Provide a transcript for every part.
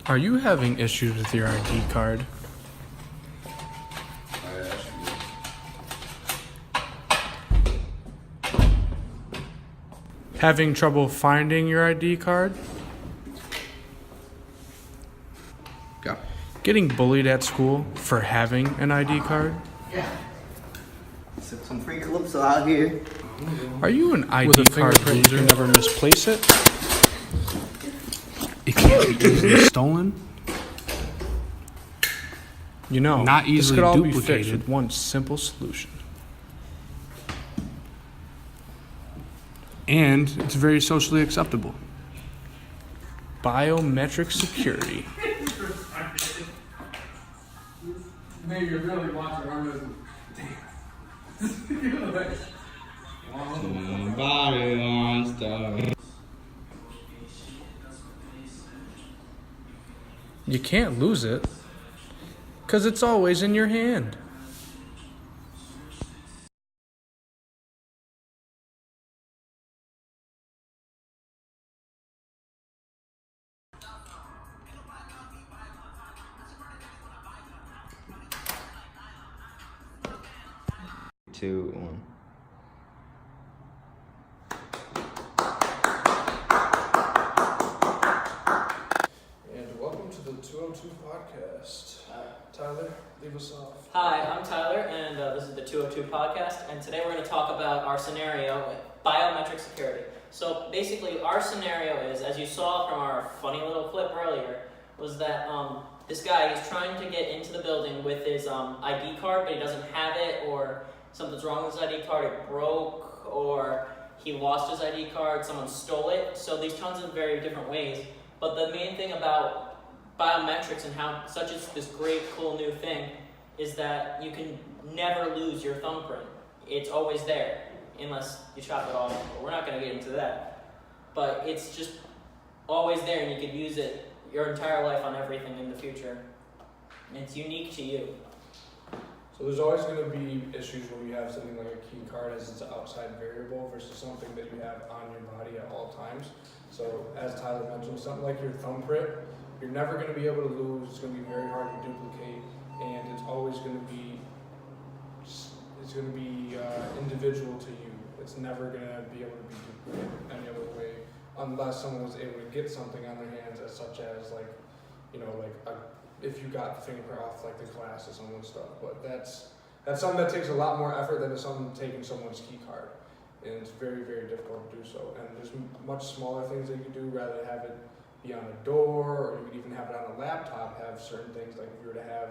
Are you having issues with your ID card? Having trouble finding your ID card? Go. Getting bullied at school for having an ID card? Some free clips out here. Are you an ID With a card fingerprint, you loser? can never misplace it? It can't be easily stolen? You know, Not this easily could all be fixed duplicated. with one simple solution. And it's very socially acceptable. Biometric security. You're really watching our business. Somebody wants to. You can't lose it, because it's always in your hand. Two, one. And welcome to the 202 podcast. Tyler, leave us off. Hi, I'm Tyler, and this is the 202 podcast, and today we're going to talk about our scenario with biometric security. So basically, our scenario is, as you saw from our funny little clip earlier, was that this guy is trying to get into the building with his ID card, but he doesn't have it, or something's wrong with his ID card, it broke, or he lost his ID card, someone stole it. So these tons of very different ways. But the main thing about biometrics and how such is this great, cool new thing is that you can never lose your thumbprint. It's always there, unless you chop it off. But we're not going to get into that. But it's just always there, and you could use it your entire life on everything in the future. And it's unique to you. So there's always going to be issues when you have something like a key card as it's an outside variable versus something that you have on your body at all times. So as Tyler mentioned, something like your thumbprint, you're never going to be able to lose. It's going to be very hard to duplicate, and it's always going to be individual to you. It's never going to be able to be duplicated any other way unless someone was able to get something on their hands, as such as if you got the fingerprint off like the glass of someone's stuff. But that's something that takes a lot more effort than someone taking someone's key card. And it's very, very difficult to do so. And there's much smaller things that you can do rather than have it be on a door, or you could even have it on a laptop, have certain things like if you were to have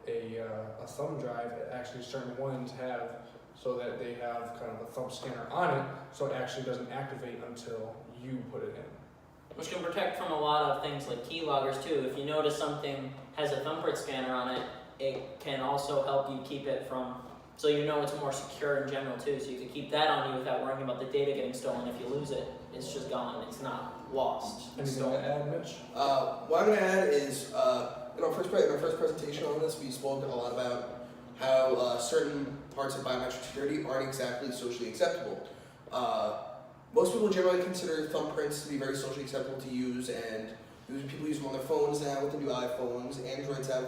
a thumb drive, actually certain ones have so that they have kind of a thumb scanner on it, so it actually doesn't activate until you put it in. Which can protect from a lot of things like keyloggers too. If you notice something has a thumbprint scanner on it, it can also help you keep it from, so you know it's more secure in general too. So you can keep that on you without worrying about the data getting stolen. If you lose it, it's just gone. It's not lost. It's Anything to stolen. add, Mitch? What I'm going to add is, in our first presentation on this, we spoke a lot about how certain parts of biometric security aren't exactly socially acceptable. Most people generally consider thumbprints to be very socially acceptable to use, and people use them on their phones now with the new iPhones. Androids have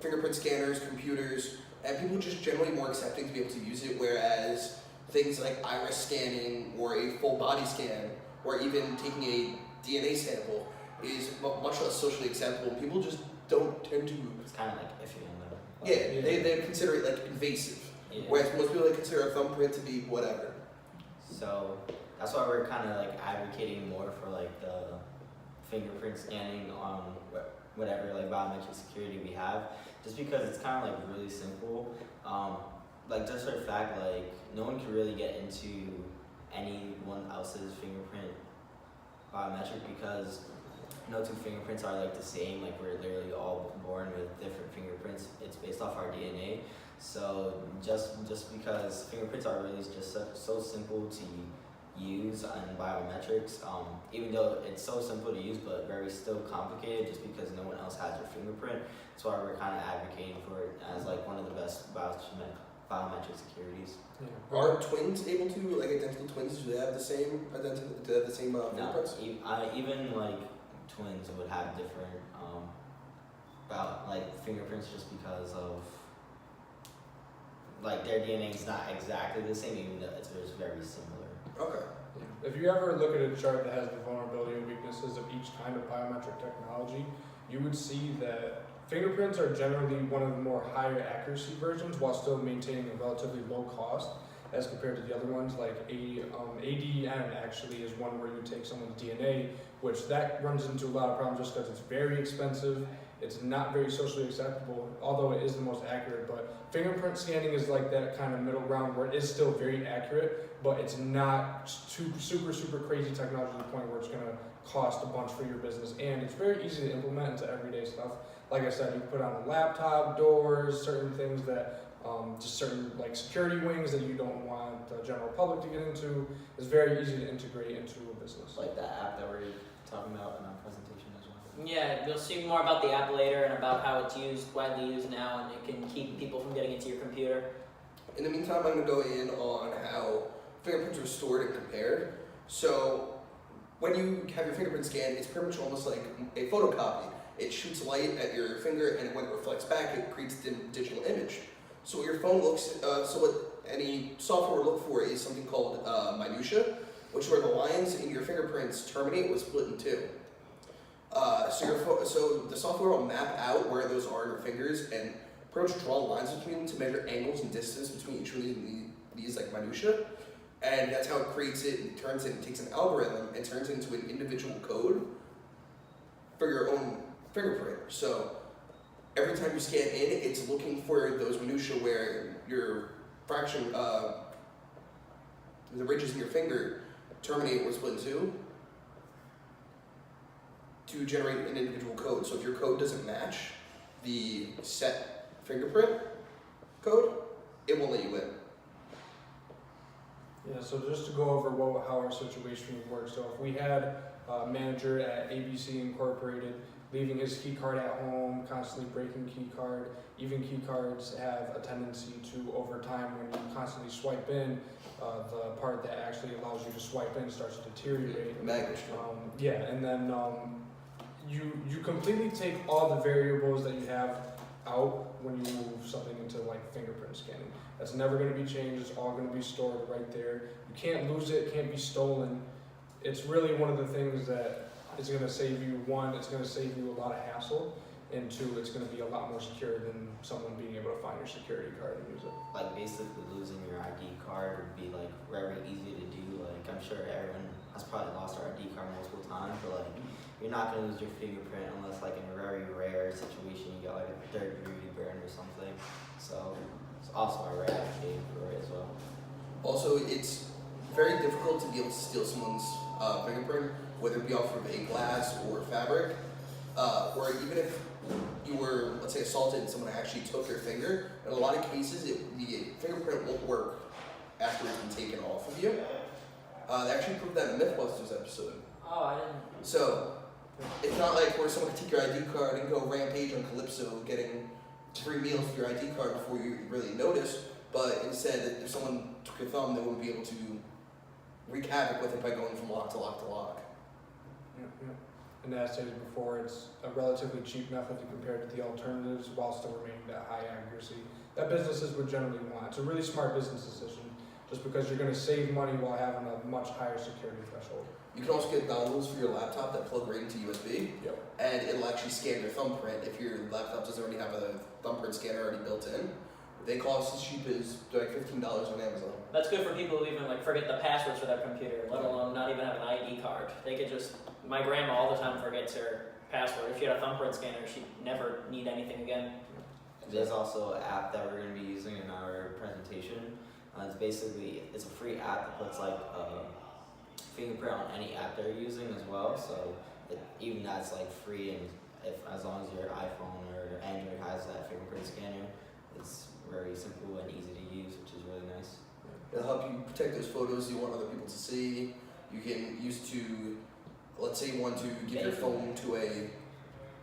fingerprint scanners, computers, and people are just generally more accepting to be able to use it, whereas things like iris scanning or a full body scan or even taking a DNA sample is much less socially acceptable. People just don't tend to... It's kind of like iffy in there. Yeah, they consider it like invasive, Yeah. whereas most people consider a thumbprint to be whatever. So that's why we're kind of like advocating more for like the fingerprint scanning on whatever like biometric security we have, just because it's kind of like really simple. Like just for a fact, like no one can really get into anyone else's fingerprint biometric because no two fingerprints are like the same. Like we're literally all born with different fingerprints. It's based off our DNA. So just because fingerprints are really just so simple to use on biometrics, even though it's so simple to use but very still complicated just because no one else has your fingerprint. That's why we're kind of advocating for it as like one of the best biometric securities. Yeah. Are twins able to, like identical twins, do they have the same fingerprints? No, even like twins would have different about like fingerprints just because of like their DNA is not exactly the same, even though it's very similar. Okay. If you ever look at a chart that has the vulnerability and weaknesses of each kind of biometric technology, you would see that fingerprints are generally one of the more higher accuracy versions while still maintaining a relatively low cost as compared to the other ones. Like ADN actually is one where you take someone's DNA, which that runs into a lot of problems just because it's very expensive. It's not very socially acceptable, although it is the most accurate. But fingerprint scanning is like that kind of middle ground where it is still very accurate, but it's not super crazy technology to the point where it's going to cost a bunch for your business. And it's very easy to implement into everyday stuff. Like I said, you can put on a laptop, doors, certain things that just certain like security wings that you don't want the general public to get into. It's very easy to integrate into a business. Like that app that we're talking about in our presentation as well. Yeah, you'll see more about the app later and about how it's widely used now, and it can keep people from getting into your computer. In the meantime, I'm going to go in on how fingerprints are stored and compared. So when you have your fingerprint scanned, it's pretty much almost like a photocopy. It shoots light at your finger, and when it reflects back, it creates a digital image. So what your phone so what any software would look for is something called minutia, which is where the lines in your fingerprints terminate was split in two. So the software will map out where those are in your fingers and pretty much draw lines between them to measure angles and distance between each of these like minutia. And that's how it creates it and turns it and takes an algorithm and turns it into an individual code for your own fingerprint. So every time you scan in, it's looking for those minutia where your fraction, the ridges in your finger terminate or split in two to generate an individual code. So if your code doesn't match the set fingerprint code, it won't let you in. Yeah, so just to go over how our situation would work. So if we had a manager at ABC Incorporated leaving his key card at home, constantly breaking key card, even key cards have a tendency to, over time, when you constantly swipe in, the part that actually allows you to swipe in starts to deteriorate. Magnet. Yeah, and then you completely take all the variables that you have out when you move something into like fingerprint scanning. That's never going to be changed. It's all going to be stored right there. You can't lose it. Can't be stolen. It's really one of the things that is going to save you. One, it's going to save you a lot of hassle, and two, it's going to be a lot more secure than someone being able to find your security card and use it. Like basically losing your ID card would be like very easy to do. Like I'm sure everyone has probably lost their ID card multiple times, but like you're not gonna lose your fingerprint unless like in a very rare situation you get like a third-degree burn or something. So it's also a rare advocate for it as well. Also, it's very difficult to be able to steal someone's fingerprint, whether it be off of a glass or fabric, or even if you were, let's say, assaulted and someone actually took your finger. In a lot of cases, the fingerprint won't work after it's been taken off of you. They actually proved that in the Mythbusters episode. Oh, I didn't. So it's not like where someone can take your ID card and go rampage on Calypso, getting free meals with your ID card before you really notice. But instead, if someone took your thumb, they wouldn't be able to wreak havoc with it by going from lock to lock to lock. Yeah. And as stated before, it's a relatively cheap method compared to the alternatives while still remaining that high accuracy that businesses would generally want. It's a really smart business decision just because you're going to save money while having a much higher security threshold. You can also get dongles for your laptop that plug right into USB, and it'll actually scan your thumbprint if your laptop doesn't already have a thumbprint scanner already built in. They cost as cheap as like $15 on Amazon. That's good for people who even like forget the passwords for their computer, let alone not even have an ID card. They could just. My grandma all the time forgets her password. If she had a thumbprint scanner, she'd never need anything again. There's also an app that we're going to be using in our presentation. It's a free app that puts like a fingerprint on any app they're using as well. So even that's like free, and as long as your iPhone or Android has that fingerprint scanner, it's very simple and easy to use, which is really nice. It'll help you protect those photos you want other people to see. You can use to, let's say you want to give your phone to if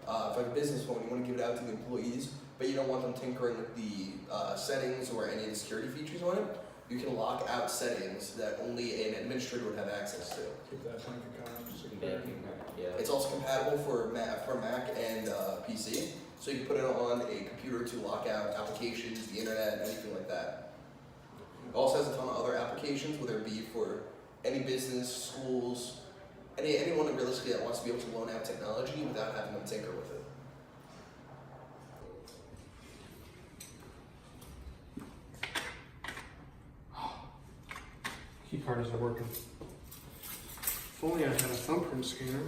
like a business phone, you want to give it out to the employees, but you don't want them tinkering with the settings or any of the security features on it. You can lock out settings that only an administrator would have access to. Keep that 20 comments. Banking, yeah. It's also compatible for Mac and PC, so you can put it on a computer to lock out applications, the internet, anything like that. It also has a ton of other applications, whether it be for any business, schools, anyone that realistically that wants to be able to loan out technology without having them tinker with it. Key card isn't working. If only I had a thumbprint scanner.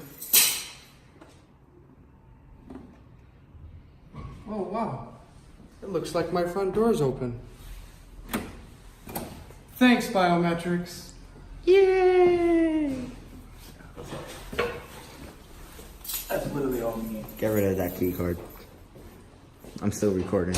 Oh wow. It looks like my front door's open. Thanks, biometrics. Yay! That's literally all we need. Get rid of that key card. I'm still recording.